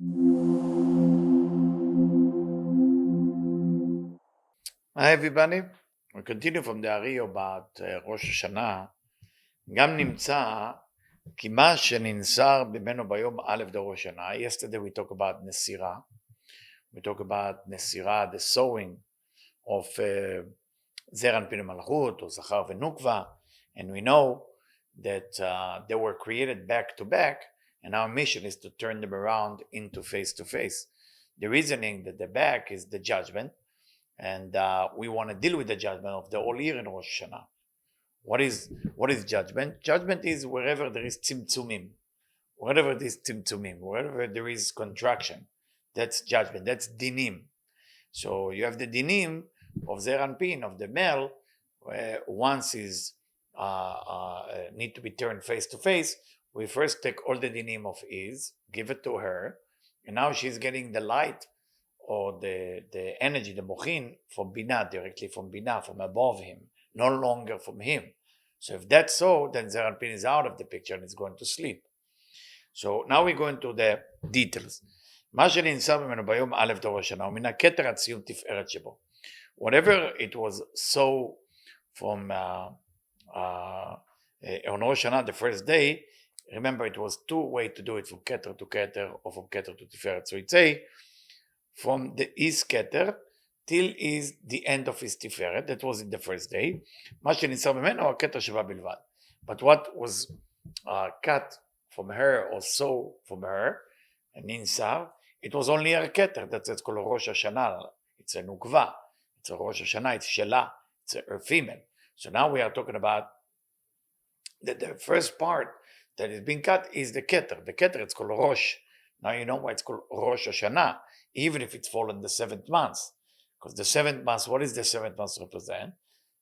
Hi everybody, we continue from the Ari about ראש השנה. גם נמצא כי מה שננסר ממנו ביום א' דראש השנה. Yesterday we talked about נסירה. We talked about נסירה, the sowing of זרע אנפין ומלכות, or זכר ונוקבה, and we know that they were created back to back, and our mission is to turn them around into face to face. The reasoning that the back is the judgment, and we want to deal with the judgment of the whole year in Rosh Hashanah. What is judgment? Judgment is wherever there is tzimtzumim, wherever there is tzimtzumim, wherever there is contraction. That's judgment. That's dinim. So you have the dinim of Zer Anpin, of the male, where once is need to be turned face to face. We first take all the dinim of is, give it to her, and now she's getting the light or the energy, the mochin, from Binah, directly from Binah, from above him, no longer from him. So if that's so, then Zer Anpin is out of the picture and is going to sleep. So now we go into the details. מה שננסה ממנו ביום א' דראש השנה, ומן הכתר עד סיום תפארת שבו. Whatever it was so from on Rosh Hashanah, the first day, remember it was two ways to do it, from keter to keter or from keter to tiferet. So it's say from the is keter till is the end of his tiferet. That was in the first day. מה שננסה ממנו, הכתר שבה בלבד. But what was cut from her or so from her, and ninsar, it was only her keter. That's called Rosh Hashanah. It's a nukva. It's a Rosh Hashanah. It's shela. It's a female. So now we are talking about that the first part that is being cut is the keter. The keter, it's called Rosh. Now you know why it's called Rosh Hashanah, even if it's fallen the 7th month. Because the 7th month, what is the 7th month represent?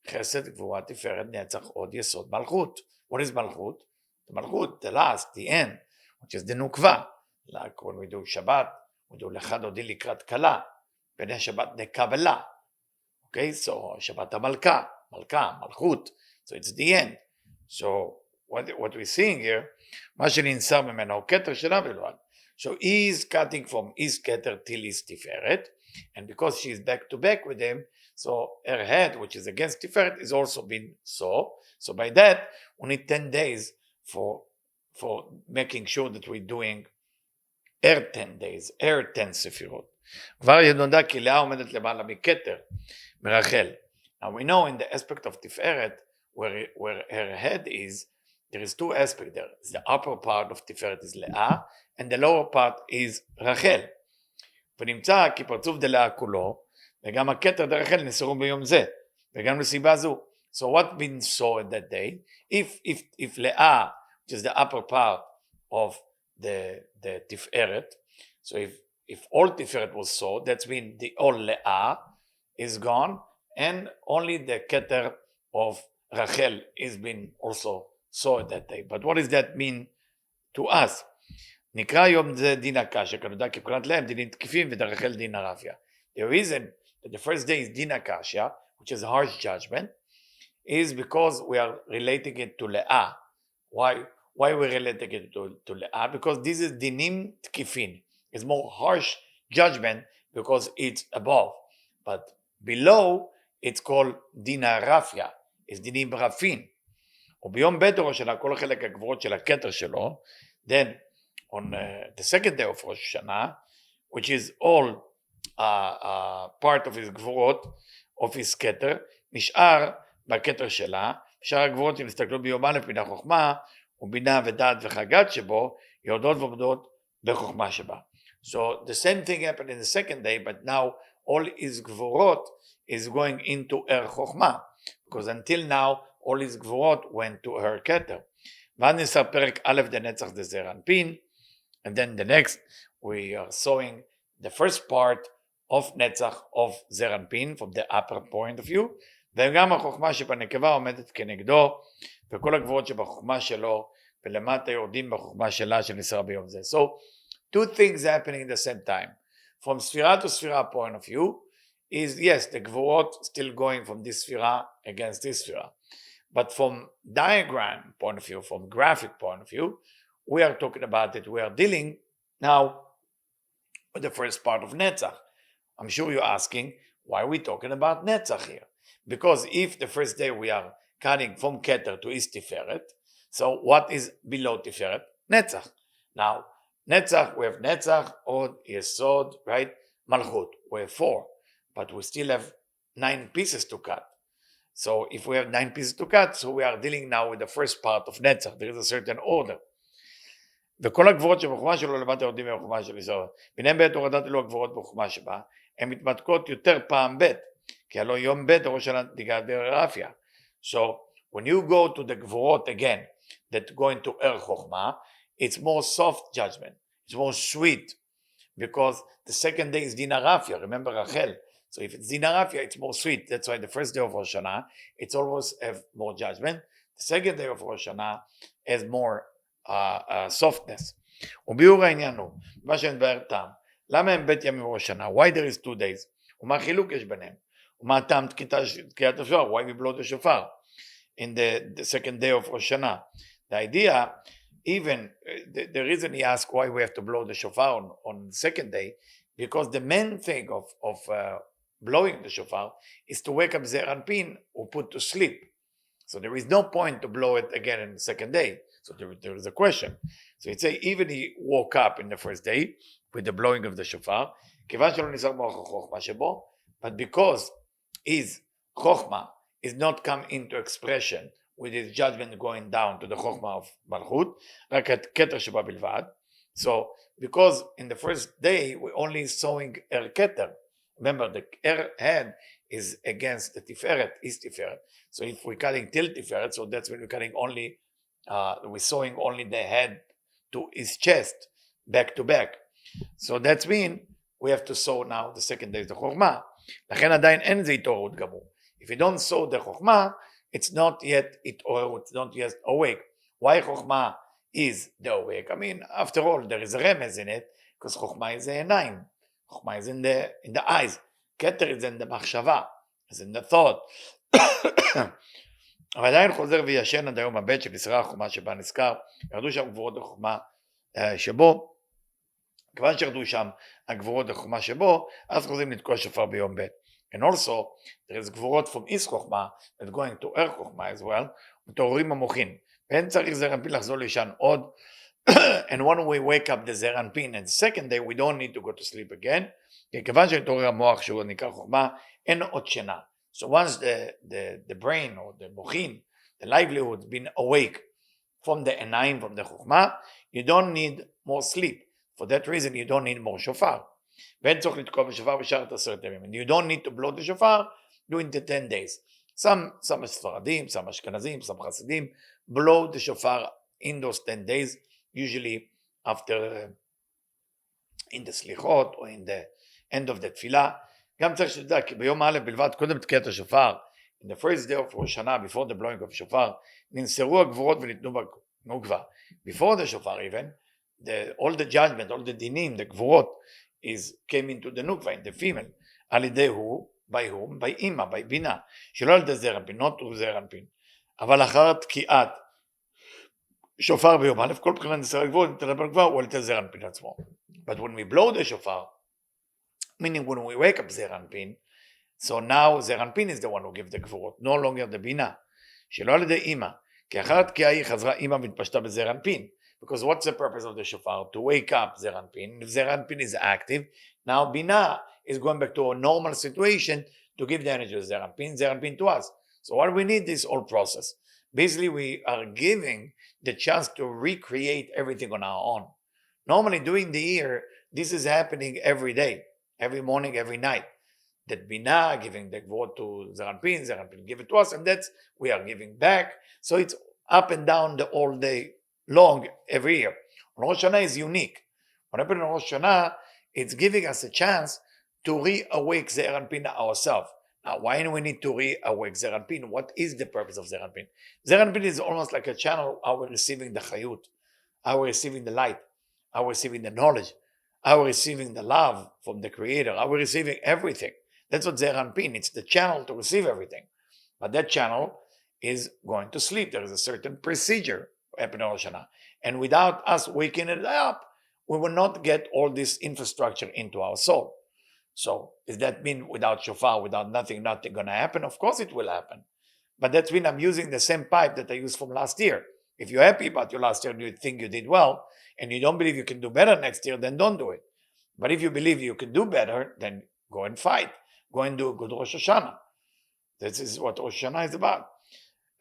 Chesed, Gvura, Tiferet, Netzach, Od, Yesod, Malchut. What is Malchut? The Malchut, the last, the end, which is the Nukva. Like when we do Shabbat, we do Lechad Odi Likrat Kala. B'nei Shabbat, the Kabbalah. Okay, so Shabbat HaMalka, Malchut. So it's the end. So what we're seeing here, מה שננסר ממנו, כתר שלה בלבד. So he is cutting from his keter till his tiferet, and because she is back to back with him, so her head, which is against tiferet, is also been so. So by that, we need 10 days for making sure that we're doing 10 days, 10 ספירות. כבר נודע כי לאה עומדת למעלה מכתר, מרחל. Now we know in the aspect of tiferet, where her head is, there is two aspects there. The upper part of tiferet is לאה, and the lower part is רחל. ונמצא כי פרצוף דלאה כולו, וגם הכתר דרחל נסירו ביום זה, וגם לסיבה זו. So what been saw in that day? If לאה, which is the upper part of the tiferet, so if all tiferet was saw, that's mean the all לאה is gone, and only the keter of Rachel is been also saw that day. But what does that mean to us? נקרא יום זה דין הקשיא, כנודע כי מבחינת להם דינים תקיפים ודרחל דין הרפיה. The reason that the first day is דין הקשיא, which is a harsh judgment, is because we are relating it to לאה. Why we're relating it to לאה? Because this is dinim tkifin. It's more harsh judgment because it's above. But below, it's called דין הרפיה. It's דינים רפין. וביום ב' ראש השנה, כל החלק הגבורות של הכתר שלו, then on the second day of Rosh Hashanah, which is all part of his גבורות, of his כתר, נשאר בכתר שלה, שאר הגבורות, אם נסתכלו ביום א' מן החוכמה, ובינה ודעת וחגת שבו, יורדות ועומדות בחוכמה שבה. So the same thing happened in the second day, but now all his גבורות is going into her חוכמה, because until now, all his גבורות went to her כתר. ואז נסר פרק א' דנצח דזר אנפין, and then the next, we are sewing the first part of Netzach of Zer Anpin from the upper point of view, וגם החוכמה שבנקבה עומדת כנגדו, וכל הגבורות שבחוכמה שלו, ולמטה יורדים בחוכמה שלה שנסרה ביום זה. So, two things happening at the same time. From ספירה to ספירה point of view, is yes, the גבורות still going from this ספירה against this ספירה. But from diagram point of view, from graphic point of view, we are talking about it. We are dealing now or the first part of Netzach. I'm sure you're asking, why are we talking about Netzach here? Because if the first day we are cutting from Keter to Is Tiferet, so what is below Tiferet? Netzach. Now, Netzach, we have Netzach, Od, Yesod, right? Malchut, we have 4, but we still have 9 pieces to cut. So if we have 9 pieces to cut, so we are dealing now with the first part of Netzach. There is a certain order. וכל הגבורות שבחוכמה שלו לבד יורדים מהחוכמה של ישראל. ביניהם בעת הורדת אלו הגבורות בחוכמה שבה, הן מתמתקות יותר פעם ב', כי הלא יום ב' ראש שנה דגרפיה. So when you go to the גבורות again, that go into ער חוכמה, it's more soft judgment, it's more sweet, because the second day is dinarafia, remember Rachel. So if it's dinarafia, it's more sweet. That's why the first day of Rosh Hashanah, it's always have more judgment. The second day of Rosh Hashanah has more softness. וביאור העניין הוא, מה שנדבר טעם, למה הם בית ימים ראש שנה? Why there is 2 days? ומה החילוק יש ביניהם? ומה הטעם תקיעת השופר? Why we blow the shofar in the second day of Rosh Hashanah? The idea, even the reason he asked why we have to blow the shofar on the second day, because the main thing of blowing the shofar is to wake up Zeir Anpin who put to sleep. So there is no point to blow it again in the second day. So there is a question. So he'd say, even he woke up in the first day with the blowing of the shofar, but because his chokhmah is not come into expression with his judgment going down to the chokhmah of Malchut, so because in the first day we're only sowing keter. Remember, the head is against the tiferet, is tiferet. So if we're cutting till tiferet, so that's when we're cutting only, we're sewing only the head to his chest, back to back. So that's mean we have to sew now the second day is the chokhmah. לכן עדיין אין זה התעוררות גמור. If you don't sew the chokhmah, it's not yet התעוררות, it's not yet awake. Why chokhmah is the awake? I mean, after all, there is a remez in it, because chokhmah is the עיניים. chokhmah is in the eyes. Keter is in the מחשבה, is in the thought. אבל עדיין חוזר וישן עד היום הבית של ישראל החומה שבה נזכר, ירדו שם גבורות החומה שבו, כיוון שירדו שם הגבורות החומה שבו, אז חוזרים לתקוע שופר ביום ב'. And also, there is גבורות from איס חוכמה, that going to ער חוכמה as well, מתעוררים המוחין. ואין צריך זעיר אנפין לחזור לישן עוד, and when we wake up the זעיר אנפין, and the second day we don't need to go to sleep again, כי כיוון שמתעורר המוח שהוא נקרא חוכמה, אין עוד שינה. So once the brain or the mochin, the livelihood been awake from the enayim, from the chokhmah, you don't need more sleep. For that reason, you don't need more shofar. And you don't need to blow the shofar during the 10 days. Some Sfaradim, some Ashkenazim, some Hasidim blow the shofar in those 10 days, usually after in the slichot or in the end of the tefillah. גם צריך שתדע, כי ביום א' בלבד, קודם תקיעת השופר, in the first day of Rosh Hashanah, before the blowing of shofar, ננסרו הגבורות וניתנו בנוגבה. Before the shofar even, all the judgment, all the dinim, the גבורות, came into the nukva, in the female, על ידי הוא, by whom? by אימא, by בינה, שלא על ידי זעיר אנפין, not to זעיר אנפין. אבל אחר תקיעת שופר ביום א', כל בחינת נסר הגבורות, ניתנה בנוגבה, הוא על ידי זעיר אנפין עצמו. But when we blow the shofar, meaning when we wake up Zeir Anpin, so now Zeir Anpin is the one who gives the גבורות, no longer the בינה, שלא על ידי אימא, כי אחר תקיעה היא חזרה אימא והתפשטה בזעיר אנפין, because what's the purpose of the shofar? To wake up Zeir Anpin. If Zeir Anpin is active, now בינה is going back to a normal situation to give the energy to Zeir Anpin to us. So what we need this whole process. Basically, we are giving the chance to recreate everything on our own. Normally during the year, this is happening every day. Every morning, every night, that Binah giving the gvurot to Zeir Anpin give it to us, and that's we are giving back. So it's up and down the all day long every year. Rosh Hashanah is unique. What happened in Rosh Hashanah, it's giving us a chance to re-awake Zeir Anpin ourselves. Now, why do we need to re-awake Zeir Anpin? What is the purpose of Zeir Anpin? Zeir Anpin is almost like a channel. Are we receiving the chayut? Are we receiving the light? Are we receiving the knowledge? Are we receiving the love from the Creator? Are we receiving everything? That's what Zeir Anpin, it's the channel to receive everything. But that channel is going to sleep. There is a certain procedure happening in Rosh Hashanah. And without us waking it up, we will not get all this infrastructure into our soul. So does that mean without shofar, without nothing going to happen? Of course it will happen. But that means I'm using the same pipe that I used from last year. If you're happy about your last year and you think you did well, and you don't believe you can do better next year, then don't do it. But if you believe you can do better, then go and fight. Go and do a good Rosh Hoshanah. This is what Rosh Hoshanah is about.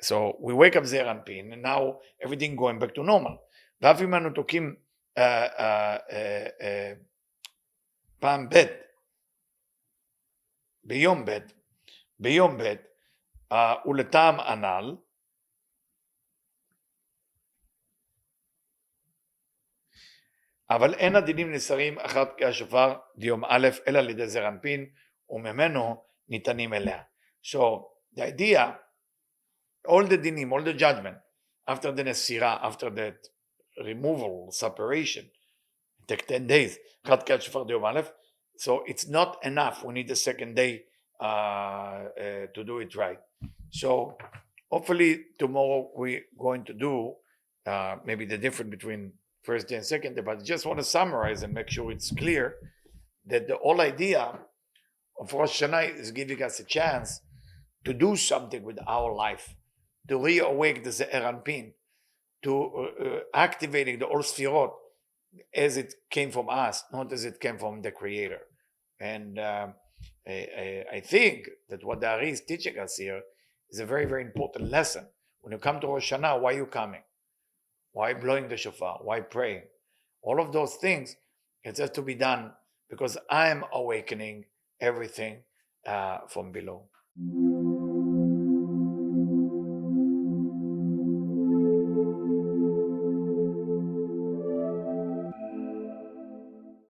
So we wake up Zeir Anpin, and now everything going back to normal. ואף אם אנו תוקעים פעם ב' ביום ב' ולטעם הנ"ל, אבל אין הדינים נאסרים אחר תקיעת השופר דיום א' אלא על ידי זעיר אנפין וממנו ניתנים אליה. So the idea, all the dinim, all the judgment, after the nesira, after that removal, separation, take 10 days, אחר תקיעת השופר דיום א', so it's not enough, we need a second day to do it right. So hopefully tomorrow we're going to do maybe the difference between first day and second day, but I just want to summarize and make sure it's clear that the whole idea of Rosh Hashanah is giving us a chance to do something with our life, to reawake the Ze'er Anpin, to activating the old Sfirot as it came from us, not as it came from the Creator. And I think that what the Ari is teaching us here is a very, very important lesson. When you come to Rosh Hashanah, why are you coming? Why blowing the shofar? Why praying? All of those things, it has to be done because I am awakening everything from below.